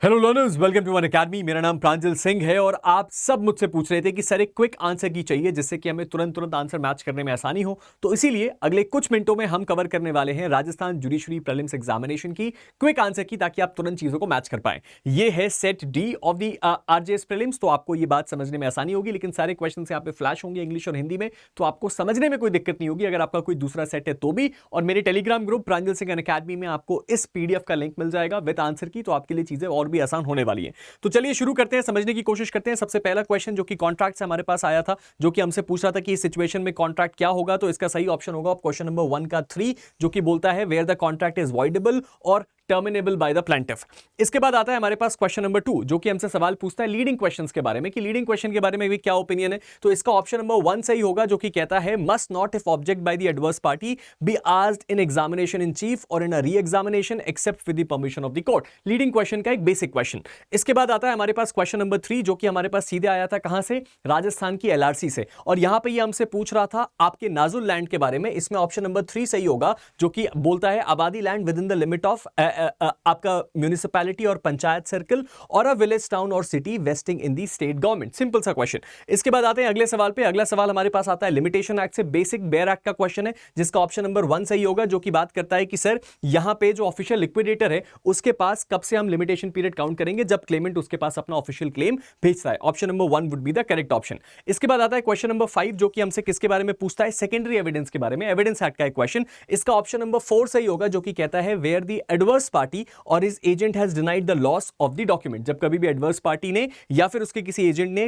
Hello learners, welcome to One Academy. मेरा नाम प्रांजल सिंह है और आप सब मुझसे पूछ रहे थे कि सर एक क्विक आंसर की चाहिए जिससे कि हमें तुरंत आंसर मैच करने में आसानी हो। तो इसीलिए अगले कुछ मिनटों में हम कवर करने वाले हैं राजस्थान जुडिशरी प्रीलिम्स एग्जामिनेशन की क्विक आंसर की, ताकि आप तुरंत चीजों को मैच कर पाए। ये है set D of the RJS prelims, तो आपको ये बात समझने में आसानी होगी। लेकिन सारे क्वेश्चन यहाँ पे फ्लैश होंगे इंग्लिश और हिंदी में, तो आपको समझने में कोई दिक्कत नहीं होगी। अगर आपका कोई दूसरा सेट है तो भी, और मेरे टेलीग्राम ग्रुप प्रांजल सिंह अकेडमी में आपको इस पीडीएफ का लिंक मिल जाएगा विद आंसर की, तो आपके लिए चीजें और भी आसान होने वाली है। तो चलिए शुरू करते हैं, समझने की कोशिश करते हैं। सबसे पहला क्वेश्चन जो कि कॉन्ट्रैक्ट से हमारे पास आया था, जो कि हमसे पूछ रहा था कि इस सिचुएशन में कॉन्ट्रैक्ट क्या होगा, तो इसका सही ऑप्शन होगा क्वेश्चन नंबर 1 का 3, जो कि बोलता है where the contract is voidable और टर्मिनेबल बाय द प्लेंटिफ। इसके बाद आता है हमारे पास क्वेश्चन नंबर 2, जो कि हमसे सवाल पूछता है लीडिंग क्वेश्चंस के बारे में, कि लीडिंग क्वेश्चन के बारे में भी क्या ओपिनियन है। तो इसका ऑप्शन नंबर 1 सही होगा, जो कि कहता है must not if object by the adverse party be asked in examination in chief और in a re examination except with the permission of the court. Leading question का एक बेसिक क्वेश्चन। इसके बाद आता है हमारे पास क्वेश्चन नंबर 3, जो कि हमारे पास सीधे आया था कहां से, राजस्थान की एलआरसी से। और यहां पे ये हमसे पूछ रहा था आपके नाजुल लैंड के बारे में। इसमें ऑप्शन नंबर 3 सही होगा, जो कि बोलता है आबादी land with in the limit of आपका म्यूनिसिपैलिटी और पंचायत सर्कल और अ विलेज टाउन और सिटी वेस्टिंग इन दी स्टेट गवर्नमेंट। सिंपल सा क्वेश्चन। इसके बाद आते हैं अगले सवाल पे। अगला सवाल हमारे पास आता है लिमिटेशन एक्ट से, बेसिक बेयर एक्ट का क्वेश्चन है, जिसका ऑप्शन नंबर 1 सही होगा, जो कि बात करता है कि सर यहां पे जो ऑफिशियल लिक्विडेटर है उसके पास कब से हम लिमिटेशन पीरियड काउंट करेंगे, जब क्लेमेंट उसके पास अपना ऑफिशियल क्लेम भेजता है। Option number 1 would be the correct option. इसके बाद आता है क्वेश्चन नंबर 5, जो कि हमसे किसके बारे में पूछता है, सेकेंडरी एविडेंस के बारे में, एविडेंस एक्ट का एक क्वेश्चन। इसका ऑप्शन नंबर 4 सही होगा, जो कि कहता है वेयर द एडवर्स पार्टी और is agent has denied the loss of the document. जब कभी भी एडवर्स पार्टी ने या फिर उसके किसी एजेंट ने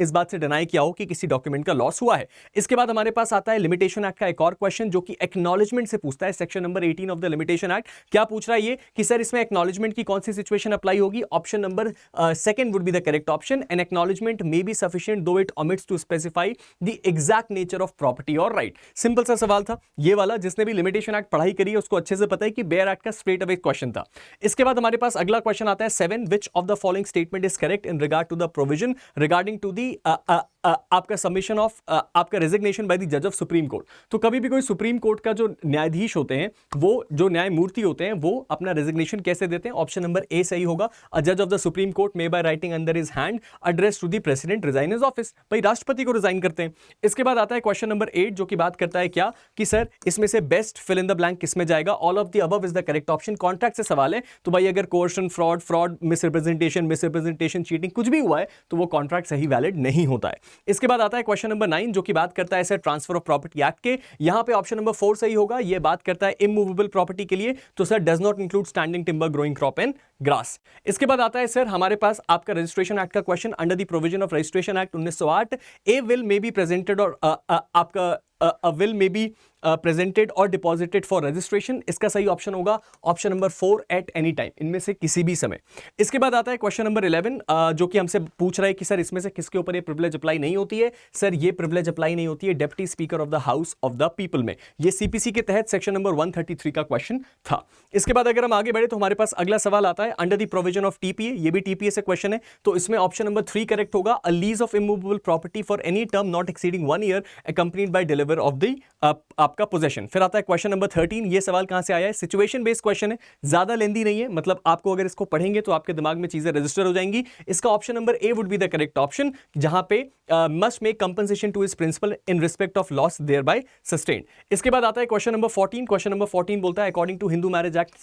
इस बात से डिनाई किया हो कि किसी डॉक्यूमेंट का लॉस हुआ है। इसके बाद हमारे पास आता है लिमिटेशन एक्ट का एक और क्वेश्चन, जो कि एक्नॉलेजमेंट से पूछता है। Section number 18 of the limitation act क्या पूछ रहा है ये, कि सर इसमें एक्नॉलेजमेंट की कौन सी सिचुएशन अप्लाई होगी। Option number 2 would be the correct option. An acknowledgement may be sufficient though it omits to specify the exact nature of property और राइट। सिंपल सा सवाल था ये वाला। जिसने भी लिमिटेशन एक्ट पढ़ाई करी है उसको अच्छे से पता है कि बेयर एक्ट का स्ट्रेट अवे क्वेश्चन था। इसके बाद हमारे पास अगला क्वेश्चन आता है 7, which of the following statement is correct in regard to the provision regarding to the आपका सबमिशन ऑफ आपका रेजिग्नेशन बाय द जज ऑफ सुप्रीम कोर्ट। तो कभी भी कोई सुप्रीम कोर्ट का जो न्यायाधीश होते हैं, वो जो न्यायमूर्ति होते हैं, वो अपना रेजिग्नेशन कैसे देते हैं। ऑप्शन नंबर ए सही होगा, अ जज of the Supreme Court may by writing under his hand address to the President resign his office. भाई राष्ट्रपति को रिजाइन करते हैं। इसके बाद आता है क्वेश्चन नंबर 8, जो कि बात करता है क्या, कि सर इसमें से best fill in the blank किसमें जाएगा। All of the above is the correct option. Contract से सवाल है, तो भाई अगर कोर्शन, फ्रॉड, मिसरिप्रेजेंटेशन, चीटिंग कुछ भी हुआ है तो वो कॉन्ट्रैक्ट सही वैलिड नहीं होता है। इसके बाद आता है क्वेश्चन नंबर 9, जो कि बात करता है sir transfer of property act के। यहां पे ऑप्शन नंबर 4 सही होगा। ये बात करता है इमूवेबल प्रॉपर्टी के लिए, तो sir does not include standing timber, growing crop and grass. इसके बाद आता है सर हमारे पास आपका रजिस्ट्रेशन एक्ट का question. Under the provision of registration act 1908 A will may be presented और आपका a will may be presented or deposited for registration। इसका सही ऑप्शन होगा option number 4 at any time, इनमें से किसी भी समय। इसके बाद आता है क्वेश्चन नंबर 11, जो कि हमसे पूछ रहा है कि सर इसमें से किसके ऊपर ये प्रिविलेज अप्लाई नहीं होती है। सर ये प्रिविलेज अप्लाई नहीं होती है deputy speaker of the house of the people में। ये सीपीसी के तहत सेक्शन नंबर 133 का क्वेश्चन था। इसके बाद अगर हम आगे बढ़े तो हमारे पास अगला सवाल आता है under the provision of TPA. ये भी टीपीए से क्वेश्चन है, तो इसमें ऑप्शन नंबर 3 करेक्ट होगा। अ lease of immovable property for any term not exceeding 1 year accompanied by deliver of the आपका पोजेशन। फिर आता है क्वेश्चन नंबर 13। ये सवाल कहां से आया है, सिचुएशन बेस्ड क्वेश्चन है, ज्यादा लेंदी नहीं है, मतलब आपको अगर इसको पढ़ेंगे तो आपके दिमाग में चीजें रजिस्टर हो जाएंगी। इसका option number A would be the correct option, जहां पे must make compensation to his principal in respect of loss thereby sustained. इसके बाद आता है क्वेश्चन नंबर 14। क्वेश्चन नंबर 14 बोलता है according to Hindu Marriage Act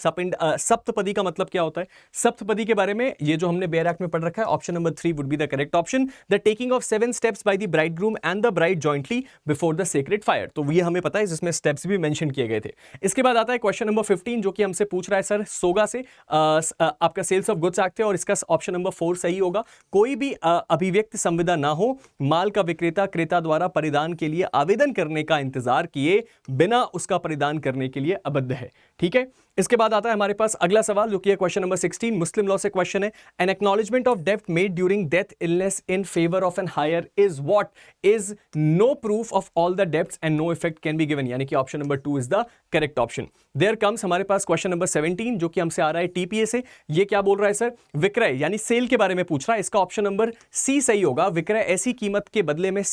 saptapadi का मतलब क्या होता है। सप्तपदी के बारे में ये जो हमने बेयर एक्ट में पढ़ रखा है, option number 3 would be the correct option. The taking of 7 steps by the bridegroom and the bride jointly before the sacred fire. तो ये हमें पता है, जिसमें स्टेप्स भी मेंशन किए गए थे। इसके बाद आता है क्वेश्चन नंबर 15, जो कि हमसे पूछ रहा है सर सोगा से आपका सेल्स ऑफ गुड्स एक्ट है, और इसका ऑप्शन नंबर 4 सही होगा। कोई भी अभिव्यक्त संविदा ना हो, माल का विक्रेता क्रेता द्वारा परिधान के लिए आवेदन करने का इंतजार किए बिना उसका परिधान करने के लिए अबद्ध है। ठीक है। इसके बाद आता है हमारे पास अगला सवाल, जो कि है क्वेश्चन नंबर 16, मुस्लिम लॉ से क्वेश्चन है। एन एक्नॉलेजमेंट ऑफ डेब्ट made during death illness in favour of an heir is what is no proof of all the debts and no effect can be given, यानी कि option number 2 is the correct option. There comes हमारे पास question number 17, जो कि हमसे आ रहा है TPA से। ये क्या बोल रहा है सर, विक्रय यानी सेल के बारे में पूछ रहा है। इसका ऑप्शन नंबर सी सही होगा। विक्रय ऐसी कीमत के बदले में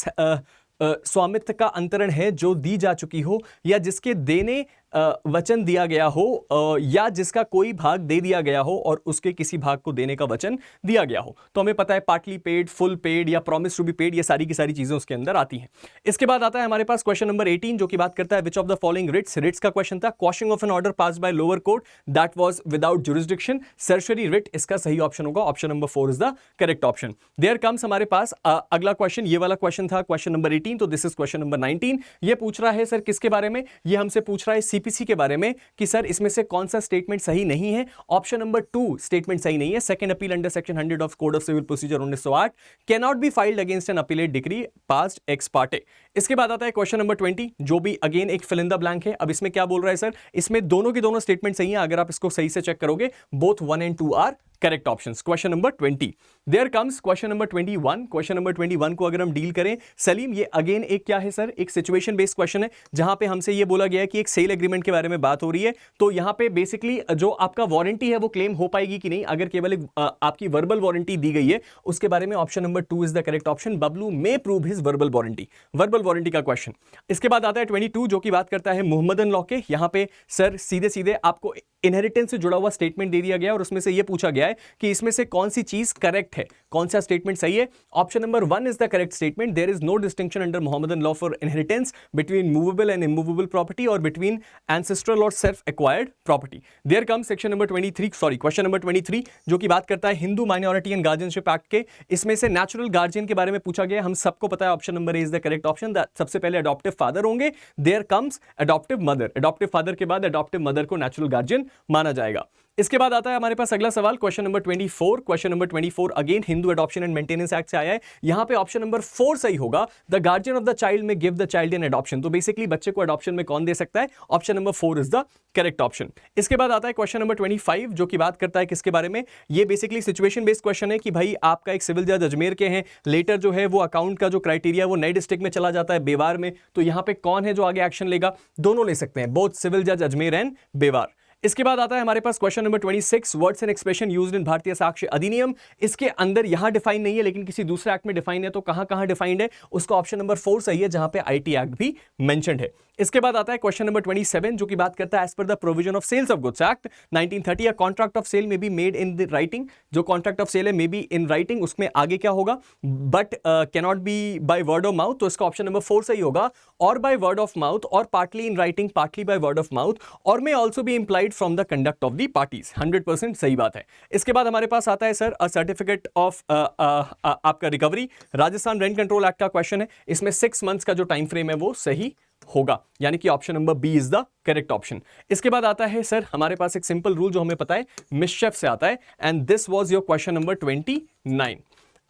स्वामित्व का अंतरण है जो दी जा चुकी हो या जिसके देने वचन दिया गया हो या जिसका कोई भाग दे दिया गया हो और उसके किसी भाग को देने का वचन दिया गया हो। तो हमें पता है पार्टली पेड, फुल पेड या प्रॉमिस टू बी पेड, ये सारी की सारी चीजें उसके अंदर आती हैं। इसके बाद आता है हमारे पास क्वेश्चन नंबर 18 जो कि बात करता है which of the following writs, writs का क्वेश्चन था, quashing of an order passed by lower court that was without jurisdiction, certiorari writ, इसका सही ऑप्शन होगा option number 4 is the correct option. There comes हमारे पास अगला क्वेश्चन, ये वाला क्वेश्चन था क्वेश्चन नंबर 18, तो दिस इज क्वेश्चन नंबर 19। ये पूछ रहा है सर किसके बारे में, ये हमसे पूछ रहा है सीपीसी के बारे में कि सर इसमें से कौन सा स्टेटमेंट सही नहीं है। ऑप्शन नंबर 2 स्टेटमेंट सही नहीं है, second appeal under section 100 of code of civil procedure 1908 can not be filed against an appellate decree passed ex parte. इसके बाद आता है क्वेश्चन नंबर 20 जो भी अगेन एक फिल इन द ब्लैंक है। अब इसमें क्या बोल रहा है सर, इसमें दोनों की दोनों स्टेटमेंट सही है, अगर आप इसको सही से चेक करोगे both 1 and 2 are correct options. Question number 20, there comes question number 21। Question number 21 को अगर हम डील करें सलीम, ये अगेन एक क्या है सर, एक सिचुएशन बेस्ड क्वेश्चन है जहां पे हमसे ये बोला गया है कि एक सेल एग्रीमेंट के बारे में बात हो रही है। तो यहां पे बेसिकली जो आपका वारंटी है वो क्लेम हो पाएगी कि नहीं, अगर केवल एक आपकी वर्बल वारंटी दी गई है उसके बारे में option number 2 is the correct option, Bablu may prove his verbal warranty, verbal warranty का क्वेश्चन। इसके बाद आता है 22 जो कि बात करता है मोहम्मदन लॉ के। यहां पे सर सीधे सीधे आपको इनहेरिटेंस से जुड़ा हुआ स्टेटमेंट दे दिया गया और उसमें से यह पूछा गया है कि इसमें से कौन सी चीज करेक्ट है, कौन सा स्टेटमेंट सही है। Option number 1 is the correct statement, there is no distinction under Mohammedan law for inheritance between movable and immovable property or between ancestral और self acquired property. There come section number 23, sorry question number 23 जो कि बात करता है Hindu minority and guardianship act के। इसमें से natural guardian के बारे में पूछा गया, हम सबको पता है option number A is the correct option, सबसे पहले अडॉप्टिव फादर होंगे, there comes adoptive mother, adoptive father के बाद अडॉप्टिव मदर को नेचुरल गार्जियन माना जाएगा। इसके बाद आता है हमारे पास अगला सवाल question number 24। Question number 24 again Hindu adoption and maintenance act से आया है। यहां पे ऑप्शन नंबर 4 सही होगा, the guardian of the child may give the child in adoption. तो बेसिकली बच्चे को एडॉप्शन में कौन दे सकता है, option number 4 is the correct option. इसके बाद आता है क्वेश्चन नंबर 25 जो कि बात करता है किसके बारे में, ये बेसिकली सिचुएशन बेस्ड क्वेश्चन है कि भाई आपका एक सिविल जज अजमेर के हैं, लेटर जो है वो अकाउंट का जो क्राइटेरिया वो नए डिस्ट्रिक्ट में चला जाता है बेवार में, तो यहां पे कौन है जो आगे एक्शन लेगा, दोनों ले सकते हैं, बोथ सिविल जज अजमेर एंड बेवार। इसके बाद आता है हमारे पास question number 26, words and expression used in Bharatiya Sakshya अधिनियम। इसके अंदर यहां डिफाइन नहीं है लेकिन किसी दूसरे एक्ट में डिफाइन है, तो कहां कहां डिफाइंड है उसका ऑप्शन नंबर 4 सही है जहां पे आईटी एक्ट भी मेंशन्ड है। इसके बाद आता है क्वेश्चन नंबर 27 जो कि बात करता है as per the provision of sales of goods act 1930 contract of sale में be made in the writing, जो कॉन्ट्रैक्ट ऑफ सेल है मे बी इन राइटिंग, उसमें आगे क्या होगा, but can not be by word of mouth, तो इसका option number 4 सही होगा, or by word of mouth or partly in writing partly by word of mouth or may also be implied from the conduct of the parties, 100% सही बात है। इसके बाद हमारे पास आता है सर अ सर्टिफिकेट ऑफ आपका recovery, Rajasthan rent control act का क्वेश्चन है, इसमें 6 मंथ्स का जो टाइम फ्रेम है वो सही होगा, यानी कि option number B is the correct option. इसके बाद आता है सर हमारे पास एक सिंपल रूल जो हमें पता है मिसशेफ से आता है, and this was your question number 29।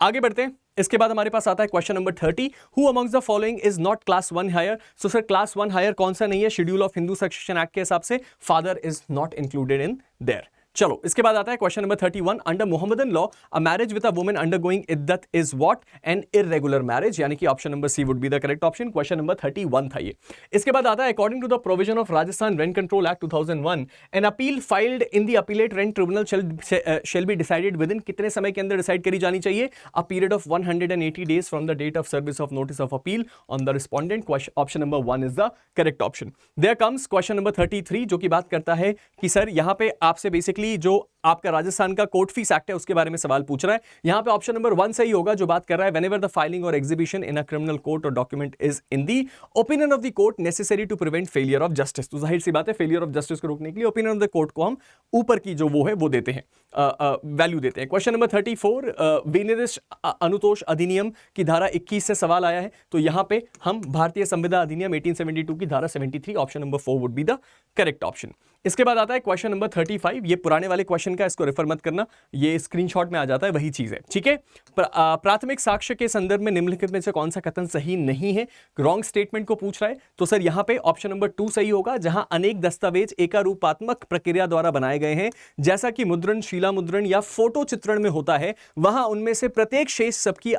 आगे बढ़ते हैं। इसके बाद हमारे पास आता है question number 30, who amongst the following is not class 1 heir. So sir class 1 heir कौन सा नहीं है, schedule of Hindu succession act के हिसाब से father is not included in there. चलो इसके बाद आता है question number 31, under Mohammedan law a marriage with a woman undergoing iddat is what, an irregular marriage, यानी कि option number C would be the correct option. Question number 31 था ये। इसके बाद आता है according to the provision of Rajasthan rent control act 2001 an appeal filed in the appellate rent tribunal shall be decided within, कितने समय के अंदर डिसाइड करी जानी चाहिए, a period of 180 days from the date of service of notice of appeal on the respondent. Option number 1 is the correct option. There comes question number 33 जो कि बात करता है कि सर यहां पे आपसे बेसिकली जो आपका राजस्थान का कोर्ट फीस एक्ट है उसके बारे में सवाल पूछ रहा है। यहां पे ऑप्शन नंबर 1 सही होगा जो बात कर रहा है whenever the filing or exhibition in a criminal court or document is in the opinion of the court necessary to prevent failure of justice. तो जाहिर सी बात है फेलियर ऑफ जस्टिस को रोकने के लिए ओपिनियन ऑफ द कोर्ट को हम ऊपर की जो वो है वो देते हैं, वैल्यू देते हैं। क्वेश्चन नंबर 34, विनिर्दिष्ट अनुतोष अधिनियम की धारा 21 से सवाल आया है, तो यहां पे हम भारतीय संविदा अधिनियम 1872 की धारा 73, option number 4 would be the correct option. इसके बाद आता है क्वेश्चन नंबर 35, ये पुराने वाले क्वेश्चन का, इसको रेफर मत करना, ये स्क्रीनशॉट में आ जाता है, वही चीज है, ठीक है। प्राथमिक साक्ष्य के संदर्भ में निम्नलिखित में से कौन सा कथन सही नहीं है, रॉन्ग स्टेटमेंट को पूछ रहा है, तो सर यहां पे ऑप्शन नंबर 2 सही होगा, जहां अनेक दस्तावेज एकारूपात्मक प्रक्रिया द्वारा बनाए गए हैं, जैसा कि मुद्रण, शीला मुद्रण या फोटो चित्रण में होता है, वहां उनमें से प्रत्येक शेष सबकी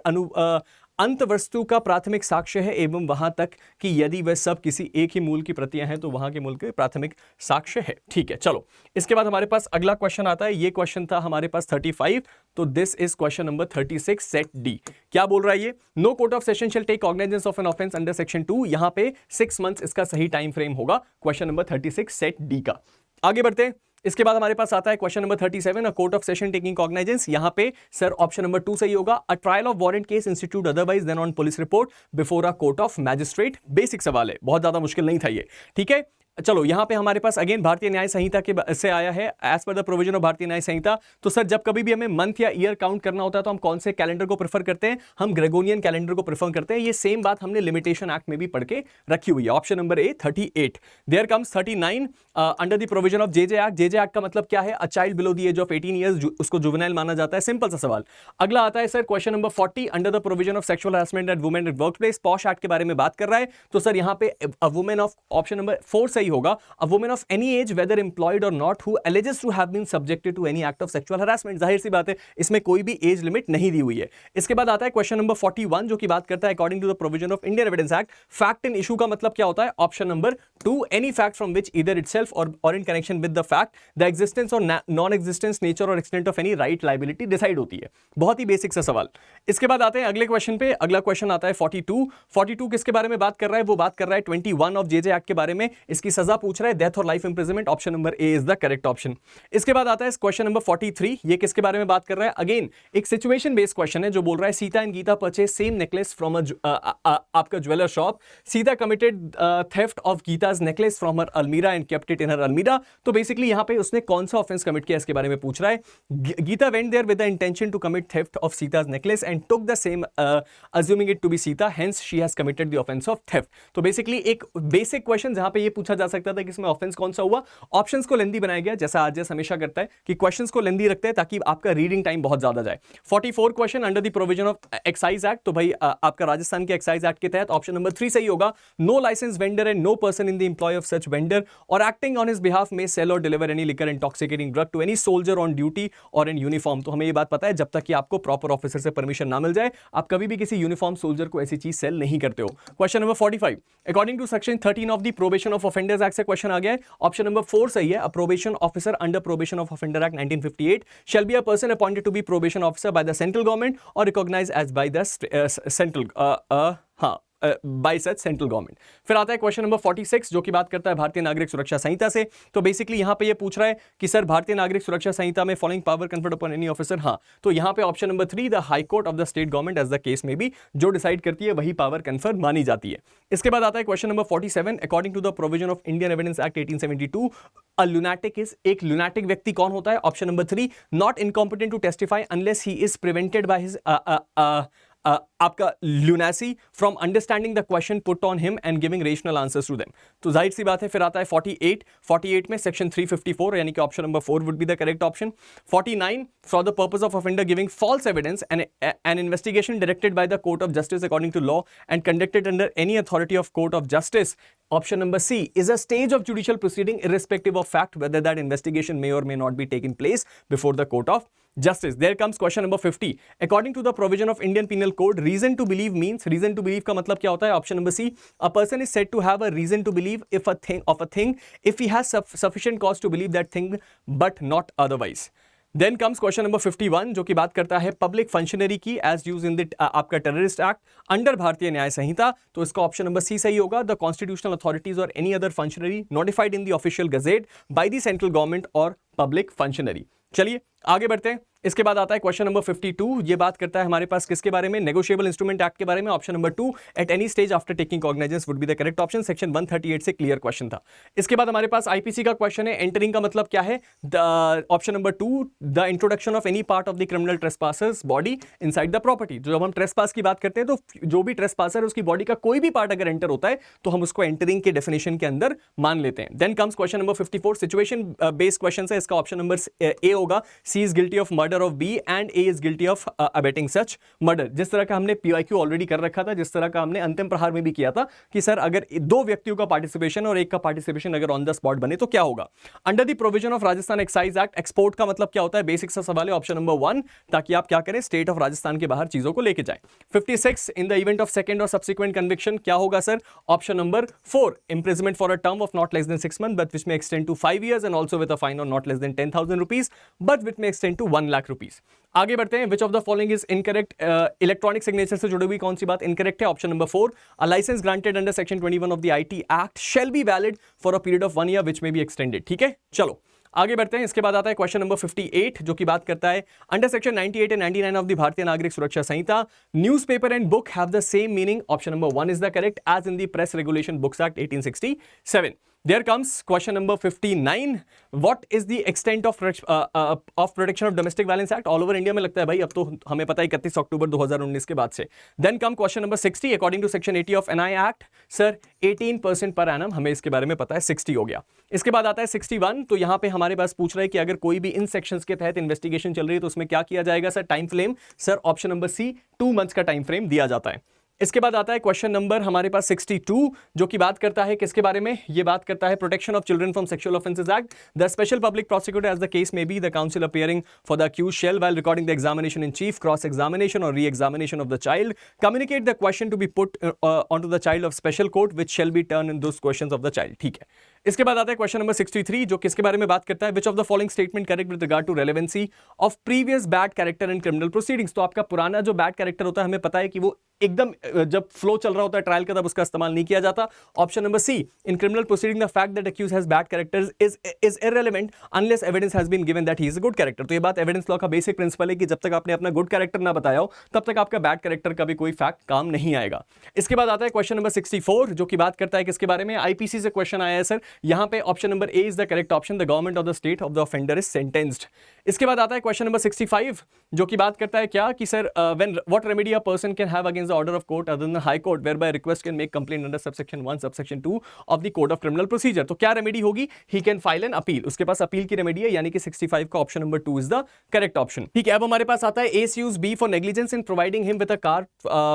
अंत वस्तु का प्राथमिक साक्ष्य है एवं वहां तक कि यदि वह सब किसी एक ही मूल की प्रतियां हैं तो वहां के मूल के प्राथमिक साक्ष्य है। ठीक है, चलो इसके बाद हमारे पास अगला क्वेश्चन आता है। ये क्वेश्चन था हमारे पास 35, तो this is question number 36 set D. क्या बोल रहा है ये? No court of session shall take cognizance of an offence under section 2। यहां पे 6 मंथ्स इसका सही टाइम फ्रेम होगा, क्वेश्चन नंबर 36 सेट डी का। आगे बढ़ते हैं। इसके बाद हमारे पास आता है question number 37, a court of session taking cognizance. यहां पे सर ऑप्शन नंबर 2 सही होगा। A trial of warrant case instituted otherwise than on police report before a court of magistrate. Basic सवाल है, बहुत ज्यादा मुश्किल नहीं था ये। ठीक है, चलो यहां पे हमारे पास अगेन भारतीय न्याय संहिता के से आया है, as per the provision of भारतीय न्याय संहिता। तो सर जब कभी भी हमें मंथ या ईयर काउंट करना होता है तो हम कौन से कैलेंडर को प्रेफर करते हैं? हम ग्रेगोरियन कैलेंडर को प्रेफर करते हैं। ये सेम बात हमने लिमिटेशन एक्ट में भी पढ़ के रखी हुई है। Option number A 38। There comes 39 under the provision of JJ act. JJ act का मतलब क्या है? A child below the age of 18 years, उसको जुवेनाइल माना जाता है। सिंपल सा सवाल। अगला आता है sir question number 40, under the provision of sexual harassment at women at workplace. POSH act के बारे में बात कर रहा है। तो सर यहां पे a women of, option number 4 सही होगा। A women of any age whether employed or not who alleges to have been subjected to any act of sexual harassment। जाहिर सी बात है इसमें कोई भी एज लिमिट नहीं दी हुई है। इसके बाद आता है क्वेश्चन नंबर 41 जो कि बात करता है according to the provision of Indian evidence act fact in issue का मतलब क्या होता है? Option number 2 any fact from which either itself or in connection with the fact the existence or non existence nature or extent of any right liability decide होती है। बहुत ही basic सा सवाल। इसके बाद आते हैं अगले क्वेश्चन पे। अगला क्वेश्चन आता है 42 किसके बारे में बात कर रहा है? वो बात कर रहा है 21 ऑफ जेजे एक्ट के बारे में। इसकी सजा पूछ रहा है डेथ और life imprisonment. Option number A is the correct option. इसके बाद आता है क्वेश्चन नंबर 43। ये किसके बारे में बात कर रहा है? अगेन एक सिचुएशन बेस्ड क्वेश्चन है जो बोल रहा है Sita and Gita purchase same necklace from आपका jeweller shop. Sita committed theft of Gita's necklace from her almirah and kept it in her almirah. तो बेसिकली यहां पे उसने कौन सा ऑफेंस कमिट किया इसके बारे में पूछ रहा है। Geeta went there with the intention to commit theft of Sita's necklace and took the same assuming it to be Sita, hence she has committed the offence of theft. तो बेसिकली एक बेसिक क्वेश्चन जहां पे ये पूछा जा सकता था कि इसमें ऑफेंस कौन सा हुआ। ऑप्शंस को लेंदी बनाया गया, जैसा आरजेएस हमेशा करता है कि क्वेश्चंस को लेंदी रखते हैं ताकि आपका रीडिंग टाइम बहुत ज्यादा जाए। 44 question under the provision of excise act. तो भाई आपका राजस्थान के एक्साइज एक्ट के तहत ऑप्शन नंबर 3 सही होगा। No licence vendor and no person in the employ of such vendor or acting on his behalf may sell or deliver any liquor intoxicating drug to any soldier on duty or in uniform. तो हमें ये बात पता है जब तक कि आपको प्रॉपर ऑफिसर से परमिशन ना मिल जाए आप कभी भी किसी यूनिफॉर्म सोल्जर को ऐसी चीज सेल नहीं करते हो। Question number 45 according to section 13 of the probation of offenders act से क्वेश्चन आ गया है। ऑप्शन नंबर 4 सही है। probation officer under Probation of Offender Act 1958 shall be a person appointed to be probation officer by the central government or recognized as by the bye such central government. फिर आता है question number 46 जो कि बात करता है भारतीय नागरिक सुरक्षा संहिता से। तो बेसिकली यहां पे ये पूछ रहा है कि सर भारतीय नागरिक सुरक्षा संहिता में following power conferred upon any officer. हाँ, तो यहां पे option number 3 the High Court of the state government as the case में भी जो डिसाइड करती है वही पावर कन्फर्ड मानी जाती है। इसके बाद आता है question number 47 according to the provision of Indian evidence act 1872 a lunatic is, एक लुनाटिक व्यक्ति कौन होता है? Option number 3 not incompetent to testify unless he is prevented by his आपका lunacy from understanding the question put on him and giving rational answers to them। तो जाहिर सी बात है। फिर आता है 48 में सेक्शन 354 यानी कि option number 4 would be the correct option। 49 for the purpose of offender giving false evidence and an investigation directed by the court of justice according to law and conducted under any authority of court of justice। option number C is a stage of judicial proceeding irrespective of fact whether that investigation may or may not be taking place before the court of justice। There comes question number 50 according to the provision of Indian Penal Code reason to believe means, reason to believe का मतलब क्या होता है? Option number C a person is said to have a reason to believe if a thing if he has sufficient cause to believe that thing but not otherwise। Then comes question number 51 जो कि बात करता है public functionary की as used in the आपका terrorist act under Bharatiya Nyaya संहिता। तो इसका option number C सही होगा। The constitutional authorities or any other functionary notified in the official gazette by the central government or public functionary. चलिए आगे बढ़ते हैं। इसके बाद आता है क्वेश्चन नंबर 52। ये बात करता है हमारे पास किसके बारे में? नेगोशिएबल इंस्ट्रूमेंट एक्ट के बारे में। Option number 2 at any stage after taking cognizance would be the correct option. Section 138 से क्लियर क्वेश्चन था। इसके बाद हमारे पास आईपीसी का क्वेश्चन है। एंटरिंग का मतलब क्या है? Option number 2 the introduction of any part of the criminal trespasser's body inside the property. जब हम ट्रेसपास की बात करते हैं तो जो भी ट्रेसपासर है उसकी बॉडी का कोई भी पार्ट अगर एंटर होता है तो हम उसको एंटरिंग के डेफिनेशन के अंदर मान लेते हैं। Then comes question number 54 situation based question है। इसका ऑप्शन नंबर ए होगा। C is guilty of murder murder of B and A is guilty of abetting such murder. जिस तरह का हमने पीवाईक्यू ऑलरेडी कर रखा था, जिस तरह का हमने अंतिम प्रहार में भी किया था कि सर अगर दो व्यक्तियों का पार्टिसिपेशन और एक का पार्टिसिपेशन अगर ऑन द स्पॉट बने तो क्या होगा। Under the provision of Rajasthan excise act, export का मतलब क्या होता है, बेसिक सा सवाल है, ऑप्शन नंबर 1, ताकि आप क्या करें, स्टेट ऑफ राजस्थान के बाहर चीजों को लेके जाएं। 56, in the event of second और सब्सिक्वेंट कन्विक्शन, क्या होगा sir, option number 4, imprisonment for a term of not less than 6 months but which may extend to 5 years and also with a fine of not less than 10,000 rupees but which may extend to 1 lakh rupees। आगे बढ़ते हैं, which of the following is incorrect, electronic signature से जुड़ी हुई कौन सी बात incorrect है, option number 4, a license granted under section 21 of the IT Act shall be valid for a period of 1 year which may be extended। ठीक है, चलो आगे बढ़ते हैं। इसके बाद आता है क्वेश्चन नंबर 58 जो कि बात करता है under section 98 and 99 of the Bharatiya Nagarik Suraksha Sanhita, newspaper and book have the same meaning, option number 1 is the correct, as in the press regulation books act 1867। There comes question number 59. What is the extent of protection of domestic violence act all over India में लगता है भाई, अब तो हमें पता है 31 अक्टूबर 2019 के बाद से। Then come question number 60. According to section 80 of NI Act, sir 18% per annum, हमें इसके बारे में पता है, 60 हो गया। इसके बाद आता है 61, तो यहाँ पे हमारे पास पूछ रहा है कि अगर कोई भी इन सेक्शंस के तहत इन्वेस्टिगेशन चल रही है तो उसमें क्या किया जाएगा sir, time frame, sir option number C, 2 months का टाइम फ्रेम दिया जाता है। इसके बाद आता है क्वेश्चन नंबर हमारे पास 62 जो कि बात करता है किसके बारे में, ये बात करता है protection of children from sexual offences act. The special public prosecutor as the case may be the counsel appearing for the accused shall while recording the examination in chief, cross examination or re examination of the child communicate the question to be put on to the child of special court which shall be turn in those questions of the child. ठीक है, इसके बाद आता है question number 63 जो किसके बारे में बात करता है, which of the following statement correct with regard to relevancy of previous bad character in criminal proceedings. तो आपका पुराना जो बैड कैरेक्टर होता है हमें पता है कि वो एकदम जब फ्लो चल रहा होता है ट्रायल का तब उसका इस्तेमाल नहीं किया जाता। Option number C, in criminal proceeding the fact that accused has bad characters is irrelevant unless evidence has been given that he is a good character. तो ये बात एविडेंस लॉ का बेसिक प्रिंसिपल है कि जब तक आपने अपना गुड कैरेक्टर ना बताया हो तब तक आपका बैड कैरेक्टर का भी कोई फैक्ट काम नहीं आएगा। इसके बाद आता है क्वेश्चन नंबर 64 जो कि बात करता है किसके बारे में, आईपीसी से क्वेश्चन आया है सर, यहां पे option number A is the correct option, the government of the state of the offender is sentenced. इसके बाद आता है क्वेश्चन नंबर 65 जो कि बात करता है क्या कि sir when what remedy a person can have against the order of court other than high court whereby request can make complaint under subsection 1 subsection 2 of the code of criminal procedure. तो क्या remedy होगी, he can file an appeal, उसके पास appeal की remedy है, यानी कि 65 का option number 2 is the correct option. ठीक है, अब हमारे पास आता है A sues B for negligence in providing him with a car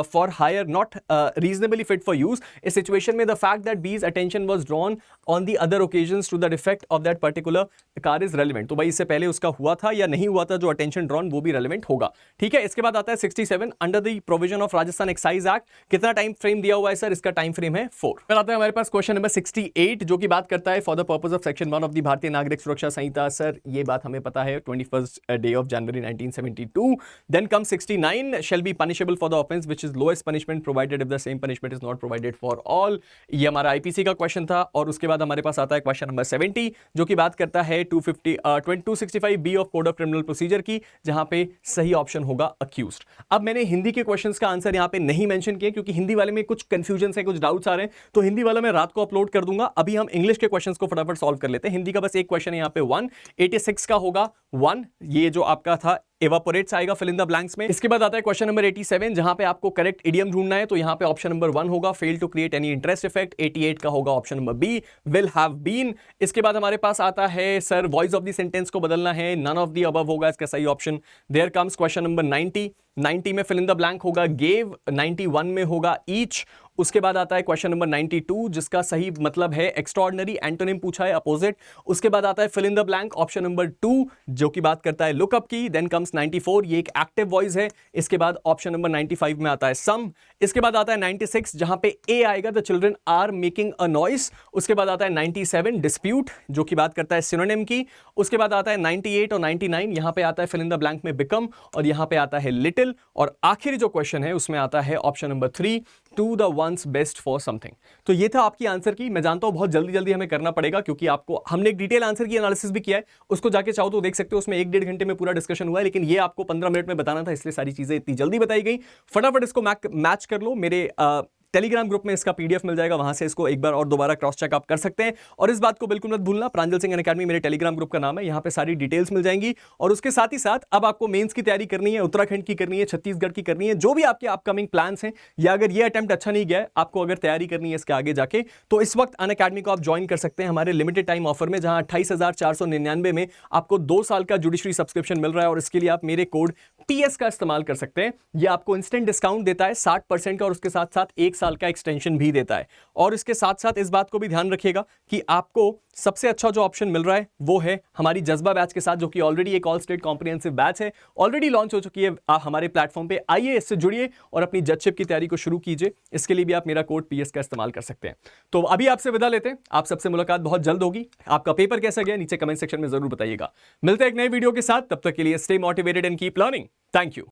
for hire not reasonably fit for use. इस सिचुएशन में the fact that B's attention was drawn on the other occasions to the defect of that particular car is relevant. तो भाई इससे पहले उसका हुआ था या नहीं हुआ था, जो अटेंशन ड्रॉन वो भी रेलेवेंट होगा। ठीक है, इसके बाद आता है 67 under the provision of Rajasthan excise act, कितना टाइम फ्रेम दिया हुआ है सर, इसका टाइम फ्रेम है 4। फिर आता है हमारे पास क्वेश्चन नंबर 68 जो कि बात करता है for the purpose of section 1 of the Bharatiya Nagarik Suraksha Samhita. Sir ये बात हमें पता है 21 day of January 1972। Then come 69 shall be punishable for the offence which is lowest punishment provided if the same punishment is not provided for all. ये हमारा IPC का question था। और उसके बाद हमारे पास आता है क्वेश्चन नंबर 70 जो कि बात करता है 265 B of code of criminal procedure की, जहां पे सही ऑप्शन होगा अक्यूज्ड। अब मैंने हिंदी के क्वेश्चंस का आंसर यहां पे नहीं मेंशन किया क्योंकि हिंदी वाले में कुछ कंफ्यूजन है, कुछ डाउट्स आ रहे हैं, तो हिंदी वाला मैं रात को अपलोड कर दूंगा। अभी हम इंग्लिश के क्वेश्चंस को फटाफट सॉल्व कर लेते हैं। हिंदी का बस एक क्वेश्चन है यहाँ पे 186 का होगा 1, ये जो आपका था एवापोरेट्स आएगा फिल इन द ब्लैंक्स में। इसके बाद आता है क्वेश्चन नंबर 87 जहां पे आपको करेक्ट इडियम ढूंढना है, तो यहां पे ऑप्शन नंबर 1 होगा fail to create any interest effect. 88 का होगा option number B will have been. इसके बाद हमारे पास आता है sir voice of the sentence को बदलना है, नन ऑफ द अबव होगा इसका सही option. There comes question number 90 में फिल इन द ब्लैंक होगा गेव, 91 में होगा ईच। उसके बाद आता है क्वेश्चन नंबर 92 जिसका सही मतलब है एक्स्ट्राऑर्डिनरी, एंटोनिम पूछा है अपोजिट। उसके बाद आता है fill in the blank option number 2 जो कि बात करता है लुकअप की। देन कम्स 94, ये एक एक्टिव वॉइस है। इसके बाद ऑप्शन नंबर 95 में आता है सम। इसके बाद आता है 96 जहां पे ए आएगा the children are making a noise. उसके बाद आता है 97 डिस्प्यूट जो कि बात करता है सिनोनिम की। उसके बाद आता है 98 और 99, यहां पे आता है फिल इन द ब्लैंक में बिकम, और यहां पे आता है लिटिल। और आखिरी जो क्वेश्चन है उसमें आता है option number 3 to the ones best for something. तो ये था आपकी आंसर की। मैं जानता हूं बहुत जल्दी जल्दी हमें करना पड़ेगा क्योंकि आपको हमने एक डिटेल आंसर की एनालिसिस भी किया है, उसको जाके चाहो तो देख सकते हो, उसमें 1-1.5 घंटे में पूरा डिस्कशन हुआ है, लेकिन ये आपको 15 मिनट में बताना था इसलिए सारी चीजें इतनी जल्दी बताई गई। फटाफट इसको मैच कर लो मेरे टेलीग्राम ग्रुप में इसका पीडीएफ मिल जाएगा, वहां से इसको एक बार और दोबारा क्रॉस चेक आप कर सकते हैं। और इस बात को बिल्कुल मत भूलना, प्रांजल सिंह अकेडमी मेरे टेलीग्राम ग्रुप का नाम है, यहां पे सारी डिटेल्स मिल जाएंगी। और उसके साथ ही साथ अब आपको मेंस की तैयारी करनी है, उत्तराखंड की करनी है, छत्तीसगढ़ की करनी है, जो भी आपके अपकमिंग प्लान्स हैं, या अगर ये अटेम्प्ट अच्छा नहीं गया है, आपको अगर तैयारी करनी है इसके आगे जाके, तो इस वक्त अनअकैडमी को आप ज्वाइन कर सकते हैं हमारे लिमिटेड टाइम ऑफर में, जहां 28,499 में आपको 2 साल का जुडिशरी सब्सक्रिप्शन मिल रहा है। और इसके लिए आप मेरे कोड PS का इस्तेमाल कर सकते हैं। ये आपको इंस्टेंट डिस्काउंट देता है 60% का, और उसके साथ साथ 1 साल का एक्सटेंशन भी देता है। और इसके साथ साथ इस बात को भी ध्यान रखिएगा कि आपको सबसे अच्छा जो ऑप्शन मिल रहा है वो है हमारी जज्बा बैच के साथ, जो कि ऑलरेडी एक ऑल स्टेट कॉम्प्रिहेंसिव बैच है, ऑलरेडी लॉन्च हो चुकी है हमारे प्लेटफॉर्म पे। आइए इससे जुड़िए और अपनी जजशिप की तैयारी को शुरू कीजिए। इसके लिए भी आप मेरा कोड PS का इस्तेमाल कर सकते हैं। तो अभी आपसे विदा लेते हैं, आप सबसे मुलाकात बहुत जल्द होगी। आपका पेपर कैसा गया नीचे कमेंट सेक्शन में जरूर बताइएगा। मिलते हैं एक नए वीडियो के साथ, तब तक के लिए stay motivated and keep learning. Thank you.